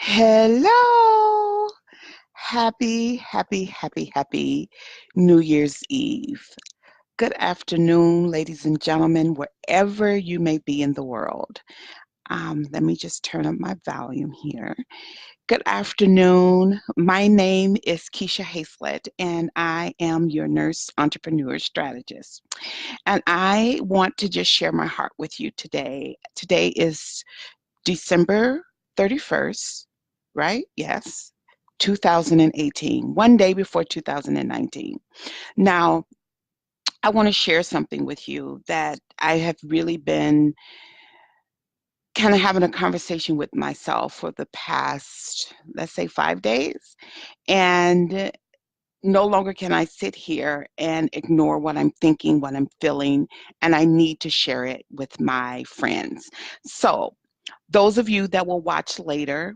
Hello. Happy New Year's Eve. Good afternoon, ladies and gentlemen, wherever you may be in the world. Let me just turn up my volume here. Good afternoon. My name is Keisha Hayslett, and I am your nurse entrepreneur strategist. And I want to just share my heart with you today. Today is December 31st, right? Yes, 2018, one day before 2019. Now, I want to share something with you that I have really been kind of having a conversation with myself for the past, let's say, 5 days. And no longer can I sit here and ignore what I'm thinking, what I'm feeling, and I need to share it with my friends. So, those of you that will watch later,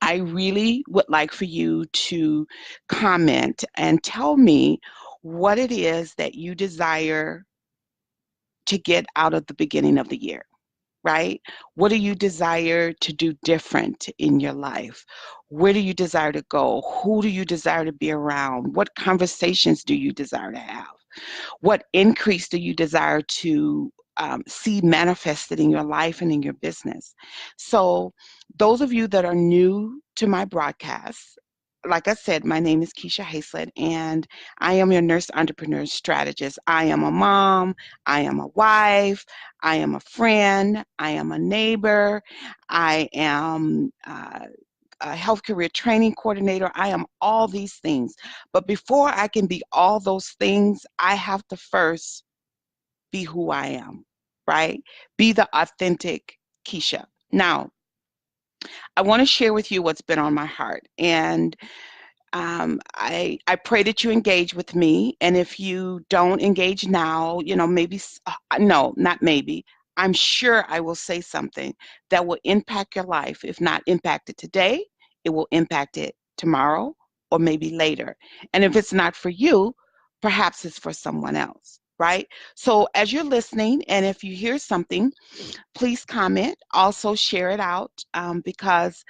I really would like for you to comment and tell me what it is that you desire to get out of the beginning of the year, right? What do you desire to do different in your life? Where do you desire to go? Who do you desire to be around? What conversations do you desire to have? What increase do you desire to see manifested in your life and in your business? So, those of you that are new to my broadcast, like I said, my name is Keisha Hayslett, and I am your nurse entrepreneur strategist. I am a mom, I am a wife, I am a friend, I am a neighbor, I am a health career training coordinator. I am all these things. But before I can be all those things, I have to first be who I am, right? Be the authentic Keisha. Now, I want to share with you what's been on my heart. And I pray that you engage with me. And if you don't engage now, maybe, no, not maybe. I'm sure I will say something that will impact your life. If not impact it today, it will impact it tomorrow or maybe later. And if it's not for you, perhaps it's for someone else, right? So as you're listening, and if you hear something, please comment. Also share it out because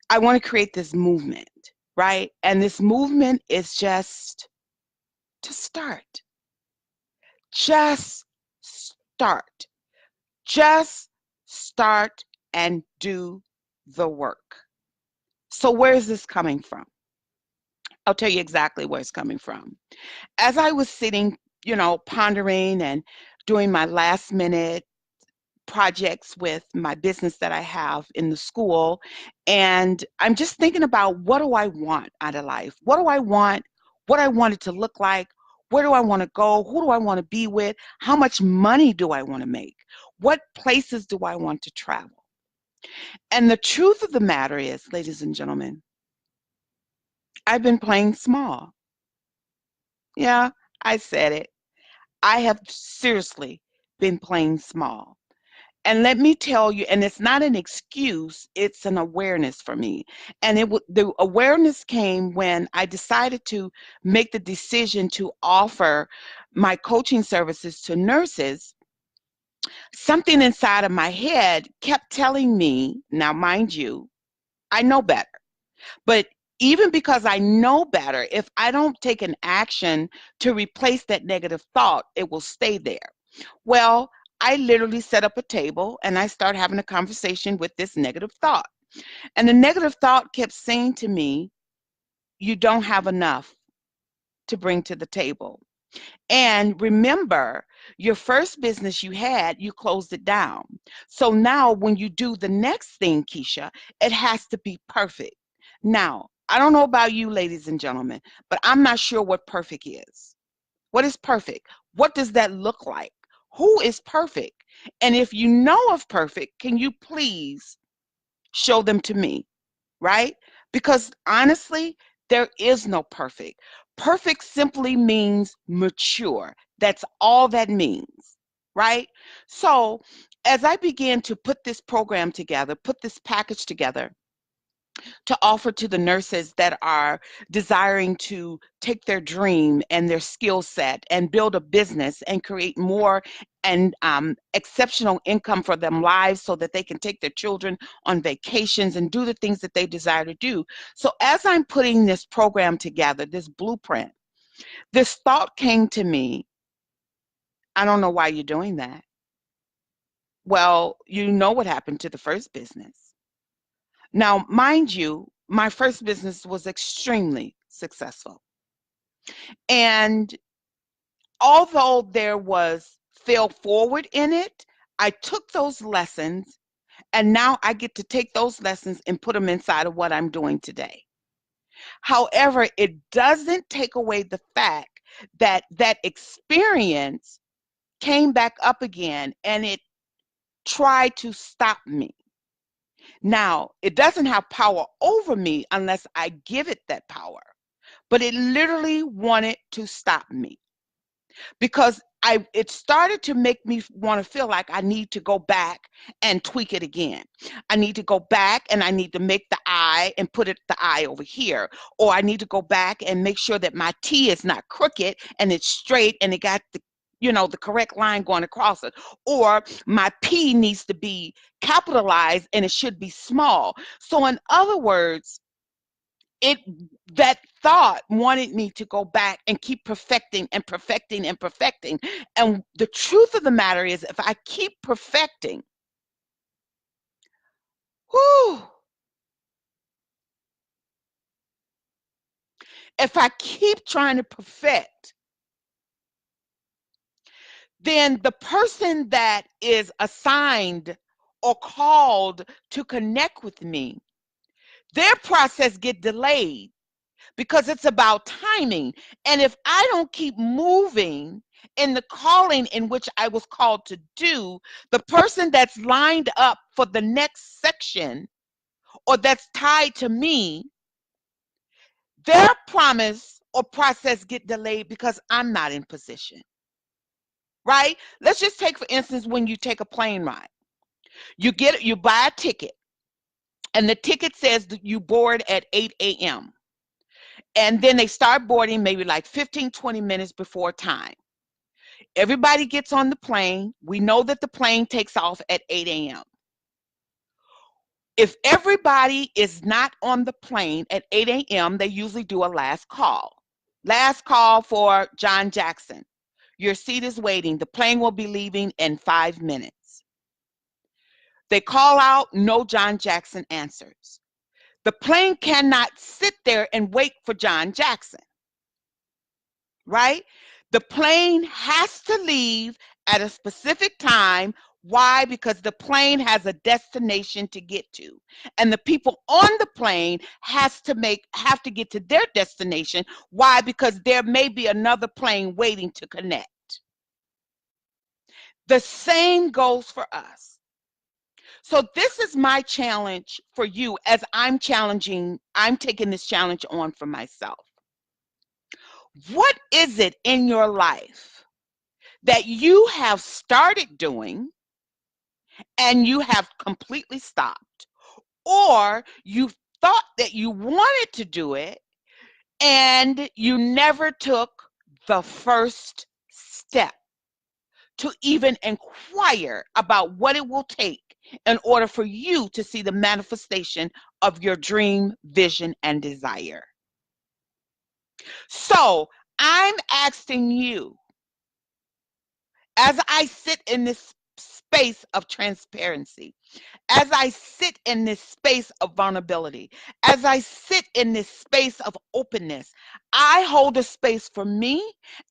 I want to create this movement, right? And this movement is just to start. Just start. Just start and do the work. So, where is this coming from? I'll tell you exactly where it's coming from. As I was sitting, pondering and doing my last minute projects with my business that I have in the school. And I'm just thinking about, what do I want out of life? What do I want? What I want it to look like? Where do I want to go? Who do I want to be with? How much money do I want to make? What places do I want to travel? And the truth of the matter is, ladies and gentlemen, I've been playing small. Yeah, I said it. I have seriously been playing small. And let me tell you, and it's not an excuse, it's an awareness for me. And the awareness came when I decided to make the decision to offer my coaching services to nurses. Something inside of my head kept telling me, now mind you, I know better. But even because I know better, if I don't take an action to replace that negative thought, it will stay there. Well, I literally set up a table and I start having a conversation with this negative thought. And the negative thought kept saying to me, you don't have enough to bring to the table. And remember, your first business you had, you closed it down. So now when you do the next thing, Keisha, it has to be perfect. Now, I don't know about you, ladies and gentlemen, but I'm not sure what perfect is. What is perfect? What does that look like? Who is perfect? And if you know of perfect, can you please show them to me, right? Because honestly, there is no perfect. Perfect simply means mature. That's all that means, right? So, as I began to put this program together, put this package together, to offer to the nurses that are desiring to take their dream and their skill set and build a business and create more and exceptional income for them lives so that they can take their children on vacations and do the things that they desire to do. So as I'm putting this program together, this blueprint, this thought came to me. I don't know why you're doing that. Well, you know what happened to the first business. Now, mind you, my first business was extremely successful. And although there was fail forward in it, I took those lessons and now I get to take those lessons and put them inside of what I'm doing today. However, it doesn't take away the fact that that experience came back up again and it tried to stop me. Now, it doesn't have power over me unless I give it that power, but it literally wanted to stop me because it started to make me want to feel like I need to go back and tweak it again. I need to go back and I need to make the I and put the I over here. Or I need to go back and make sure that my T is not crooked and it's straight and it got the correct line going across it. Or my P needs to be capitalized and it should be small. So in other words, it that thought wanted me to go back and keep perfecting and perfecting and perfecting. And the truth of the matter is, if I keep perfecting, whew, if I keep trying to perfect, then the person that is assigned or called to connect with me, their process get delayed because it's about timing. And if I don't keep moving in the calling in which I was called to do, the person that's lined up for the next section or that's tied to me, their promise or process get delayed because I'm not in position. Right? Let's just take, for instance, when you take a plane ride. You buy a ticket and the ticket says that you board at 8 a.m. And then they start boarding maybe like 15, 20 minutes before time. Everybody gets on the plane. We know that the plane takes off at 8 a.m. If everybody is not on the plane at 8 a.m., they usually do a last call. Last call for John Jackson. Your seat is waiting. The plane will be leaving in 5 minutes. They call out, no John Jackson answers. The plane cannot sit there and wait for John Jackson, right? The plane has to leave at a specific time. Why? Because the plane has a destination to get to. And the people on the plane have to get to their destination. Why? Because there may be another plane waiting to connect. The same goes for us. So this is my challenge for you as I'm taking this challenge on for myself. What is it in your life that you have started doing and you have completely stopped? Or you thought that you wanted to do it and you never took the first step to even inquire about what it will take in order for you to see the manifestation of your dream, vision, and desire. So I'm asking you, as I sit in this space of transparency, as I sit in this space of vulnerability, as I sit in this space of openness, I hold a space for me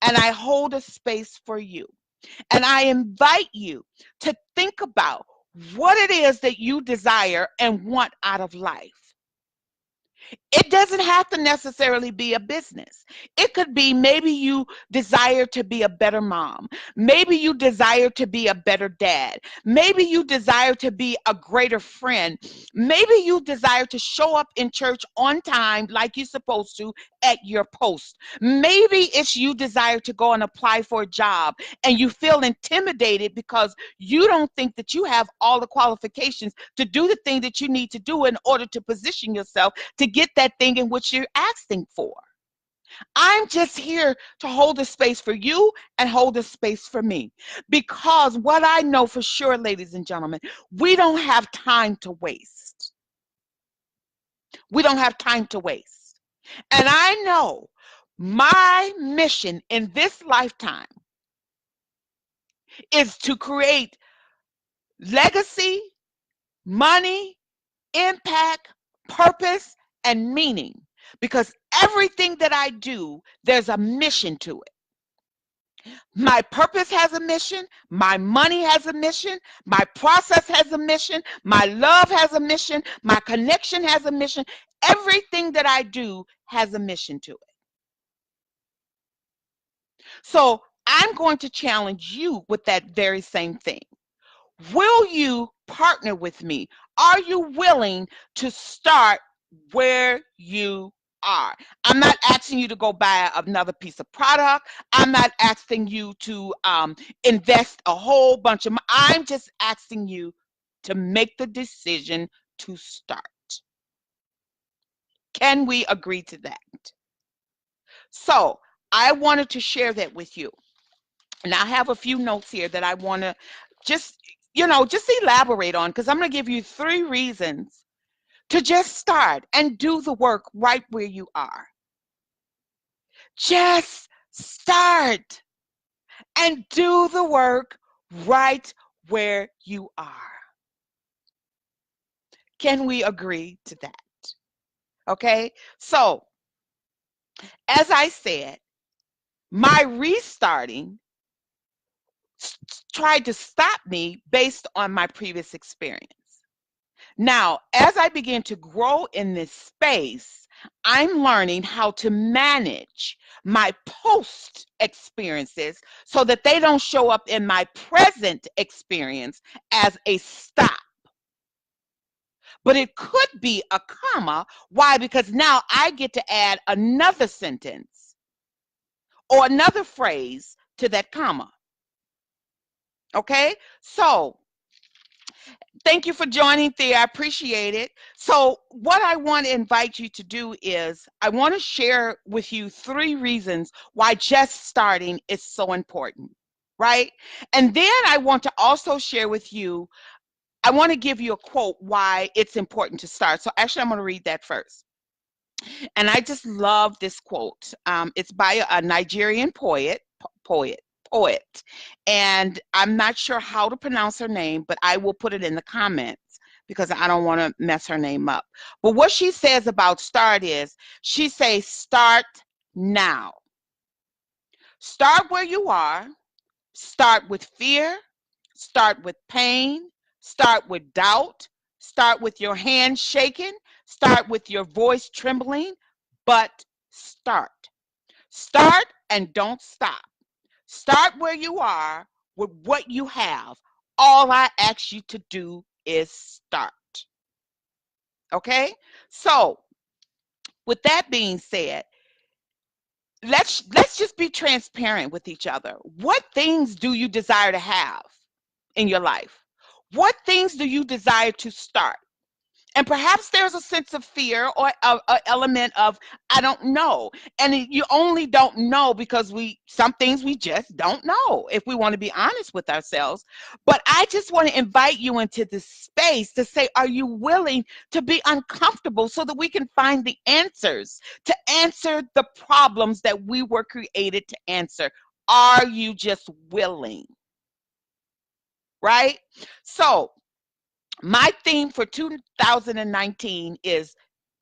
and I hold a space for you. And I invite you to think about what it is that you desire and want out of life. It doesn't have to necessarily be a business. It could be maybe you desire to be a better mom. Maybe you desire to be a better dad. Maybe you desire to be a greater friend. Maybe you desire to show up in church on time like you're supposed to at your post. Maybe it's you desire to go and apply for a job and you feel intimidated because you don't think that you have all the qualifications to do the thing that you need to do in order to position yourself to get that thing in which you're asking for. I'm just here to hold a space for you and hold a space for me. Because what I know for sure, ladies and gentlemen, we don't have time to waste. We don't have time to waste. And I know my mission in this lifetime is to create legacy, money, impact, purpose, and meaning. Because everything that I do, there's a mission to it. My purpose has a mission. My money has a mission. My process has a mission. My love has a mission. My connection has a mission. Everything that I do has a mission to it. So I'm going to challenge you with that very same thing. Will you partner with me? Are you willing to start where you are? I'm not asking you to go buy another piece of product. I'm not asking you to invest a whole bunch of money. I'm just asking you to make the decision to start. Can we agree to that? So I wanted to share that with you. And I have a few notes here that I want to just, just elaborate on, because I'm going to give you 3 reasons to just start and do the work right where you are. Just start and do the work right where you are. Can we agree to that? Okay, so as I said, my restarting tried to stop me based on my previous experience. Now, as I begin to grow in this space, I'm learning how to manage my post experiences so that they don't show up in my present experience as a stop. But it could be a comma. Why? Because now I get to add another sentence or another phrase to that comma. Okay? So, thank you for joining, Thea. I appreciate it. So what I want to invite you to do is I want to share with you 3 reasons why just starting is so important, right? And then I want to also share with you, I want to give you a quote why it's important to start. So actually, I'm going to read that first. And I just love this quote. It's by a Nigerian poet. And I'm not sure how to pronounce her name, but I will put it in the comments because I don't want to mess her name up. But what she says about start is, she says, start now. Start where you are. Start with fear. Start with pain. Start with doubt. Start with your hands shaking. Start with your voice trembling. But start. Start and don't stop. Start where you are with what you have. All I ask you to do is start. Okay? So, with that being said, let's just be transparent with each other. What things do you desire to have in your life? What things do you desire to start? And perhaps there's a sense of fear or an element of, I don't know. And you only don't know because some things we just don't know, if we want to be honest with ourselves. But I just want to invite you into this space to say, are you willing to be uncomfortable so that we can find the answers, to answer the problems that we were created to answer? Are you just willing? Right? So, my theme for 2019 is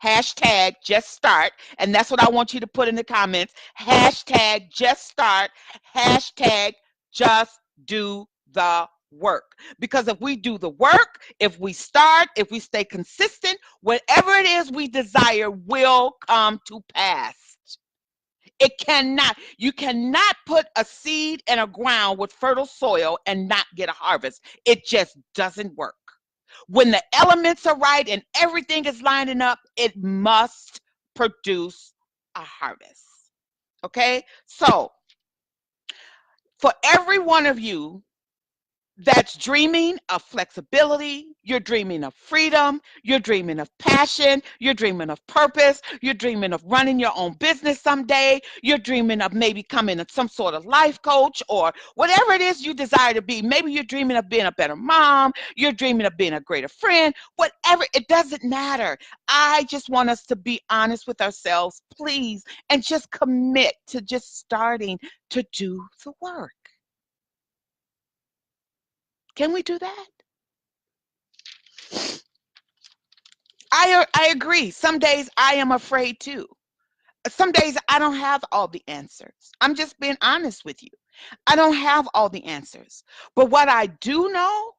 hashtag just start. And that's what I want you to put in the comments. Hashtag just start. Hashtag just do the work. Because if we do the work, if we start, if we stay consistent, whatever it is we desire will come to pass. You cannot put a seed in a ground with fertile soil and not get a harvest. It just doesn't work. When the elements are right and everything is lining up, it must produce a harvest. Okay? So, for every one of you that's dreaming of flexibility, you're dreaming of freedom, you're dreaming of passion, you're dreaming of purpose, you're dreaming of running your own business someday, you're dreaming of maybe becoming some sort of life coach or whatever it is you desire to be. Maybe you're dreaming of being a better mom, you're dreaming of being a greater friend, whatever, it doesn't matter. I just want us to be honest with ourselves, please, and just commit to just starting to do the work. Can we do that? I agree. Some days I am afraid too. Some days I don't have all the answers. I'm just being honest with you. I don't have all the answers. But what I do know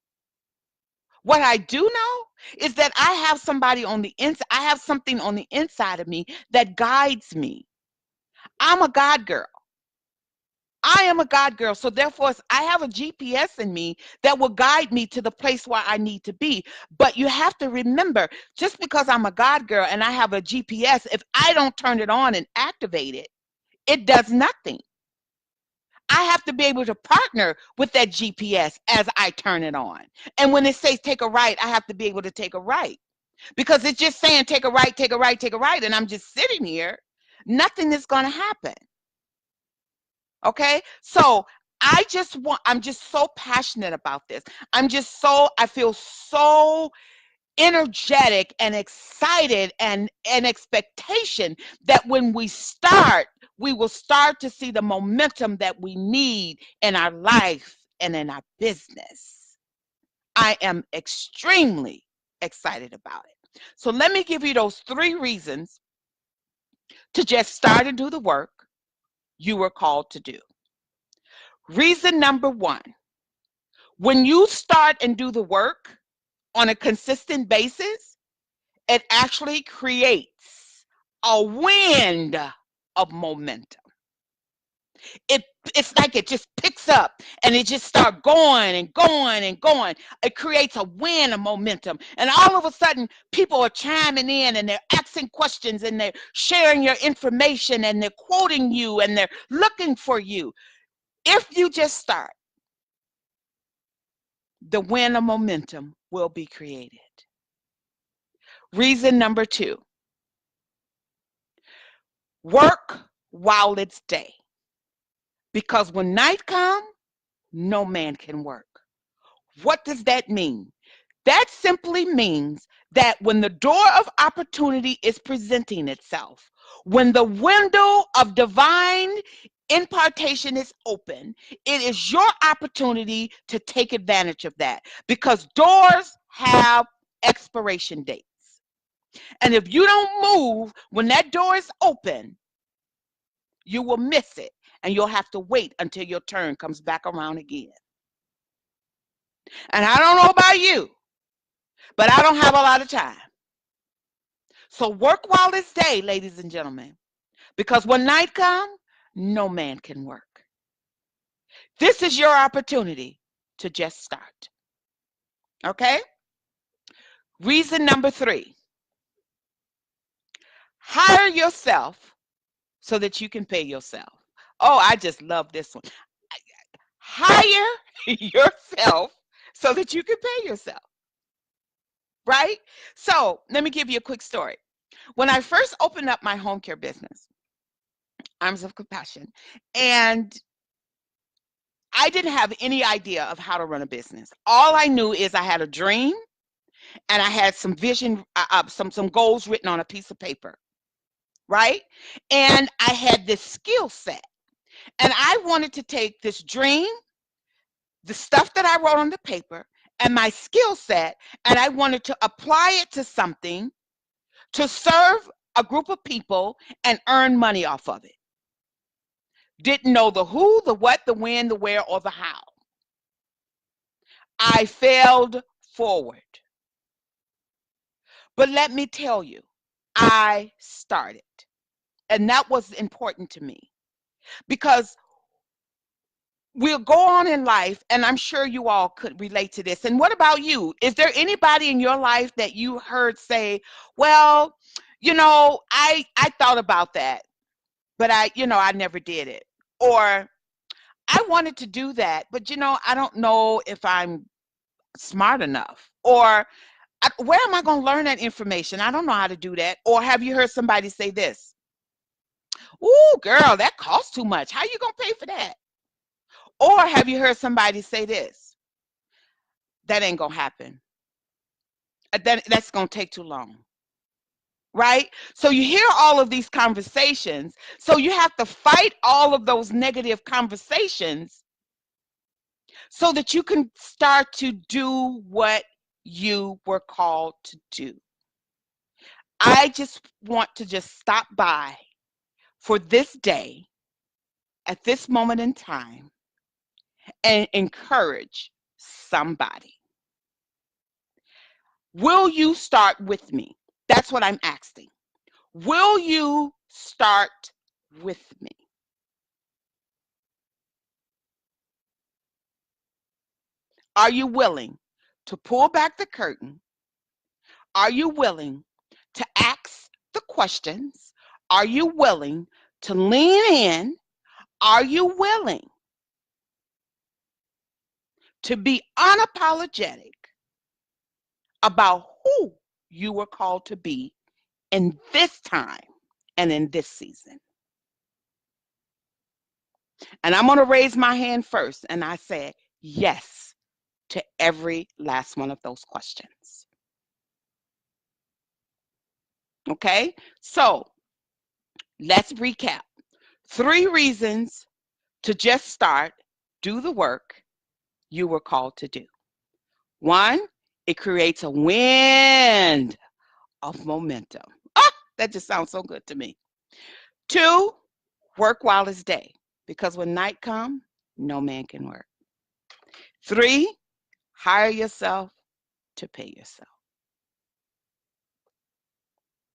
is that I have somebody on the inside, I have something on the inside of me that guides me. I'm a God girl. I am a God girl. So therefore, I have a GPS in me that will guide me to the place where I need to be. But you have to remember, just because I'm a God girl and I have a GPS, if I don't turn it on and activate it, it does nothing. I have to be able to partner with that GPS as I turn it on. And when it says take a right, I have to be able to take a right. Because it's just saying take a right, take a right, take a right, and I'm just sitting here, nothing is going to happen. Okay? So I'm just so passionate about this. I feel so energetic and excited and an expectation that when we start, we will start to see the momentum that we need in our life and in our business. I am extremely excited about it. So let me give you those 3 reasons to just start and do the work you were called to do. Reason number 1, when you start and do the work on a consistent basis, it actually creates a wind of momentum. It it's like it just picks up and it just start going and going and going. It creates a wind of momentum. And all of a sudden, people are chiming in and they're asking questions and they're sharing your information and they're quoting you and they're looking for you. If you just start, the wind of momentum will be created. Reason number 2, work while it's day. Because when night comes, no man can work. What does that mean? That simply means that when the door of opportunity is presenting itself, when the window of divine impartation is open, it is your opportunity to take advantage of that because doors have expiration dates. And if you don't move when that door is open, you will miss it and you'll have to wait until your turn comes back around again. And I don't know about you, but I don't have a lot of time. So work while it's day, ladies and gentlemen, because when night comes, no man can work. This is your opportunity to just start. Okay? Reason number 3, hire yourself so that you can pay yourself. Oh, I just love this one. Hire yourself so that you can pay yourself. Right? So let me give you a quick story. When I first opened up my home care business, Arms of Compassion, and I didn't have any idea of how to run a business. All I knew is I had a dream and I had some vision, some goals written on a piece of paper, right? And I had this skill set, and I wanted to take this dream, the stuff that I wrote on the paper, and my skill set, and I wanted to apply it to something to serve a group of people and earn money off of it. Didn't know the who, the what, the when, the where, or the how. I failed forward. But let me tell you, I started. And that was important to me because we'll go on in life, and I'm sure you all could relate to this. And what about you? Is there anybody in your life that you heard say, well, I thought about that. but I never did it. Or I wanted to do that, but I don't know if I'm smart enough. Or where am I going to learn that information? I don't know how to do that. Or have you heard somebody say this? Ooh, girl, that costs too much. How you going to pay for that? Or have you heard somebody say this? That ain't going to happen. That's going to take too long. Right? So you hear all of these conversations. So you have to fight all of those negative conversations so that you can start to do what you were called to do. I just want to just stop by for this day at this moment in time and encourage somebody. Will you start with me? That's what I'm asking. Will you start with me? Are you willing to pull back the curtain? Are you willing to ask the questions? Are you willing to lean in? Are you willing to be unapologetic about who you were called to be in this time and in this season? And I'm going to raise my hand first, and I say yes to every last one of those questions. Okay? So let's recap. 3 reasons to just start, do the work you were called to do. 1, it creates a wind of momentum. Ah, that just sounds so good to me. 2, work while it's day, because when night comes, no man can work. 3, hire yourself to pay yourself.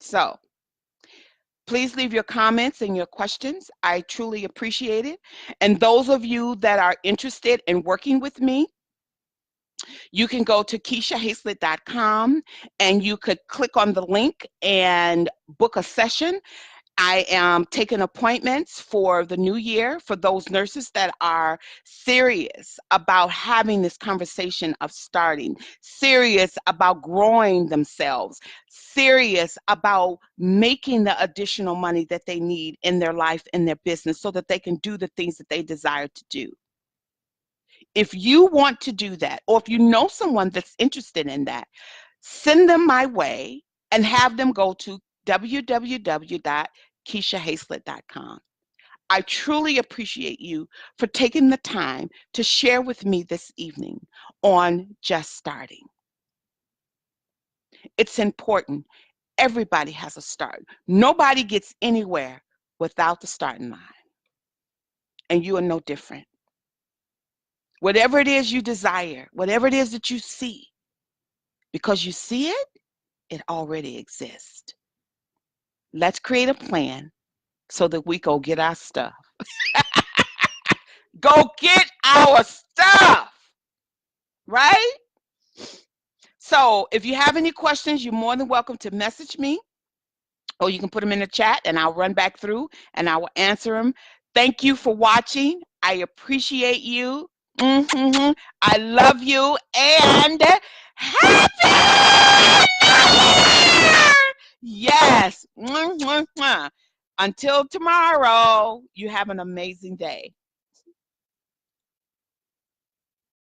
So please leave your comments and your questions. I truly appreciate it. And those of you that are interested in working with me, you can go to KeishaHaslett.com and you could click on the link and book a session. I am taking appointments for the new year for those nurses that are serious about having this conversation of starting, serious about growing themselves, serious about making the additional money that they need in their life, in their business, so that they can do the things that they desire to do. If you want to do that, or if you know someone that's interested in that, send them my way and have them go to www.KeishaHaslett.com. I truly appreciate you for taking the time to share with me this evening on Just Starting. It's important. Everybody has a start. Nobody gets anywhere without the starting line. And you are no different. Whatever it is you desire, whatever it is that you see, because you see it, it already exists. Let's create a plan so that we go get our stuff. Go get our stuff, right? So if you have any questions, you're more than welcome to message me, or you can put them in the chat and I'll run back through and I will answer them. Thank you for watching. I appreciate you. I love you, and happy New Year! Yes. Until tomorrow, you have an amazing day.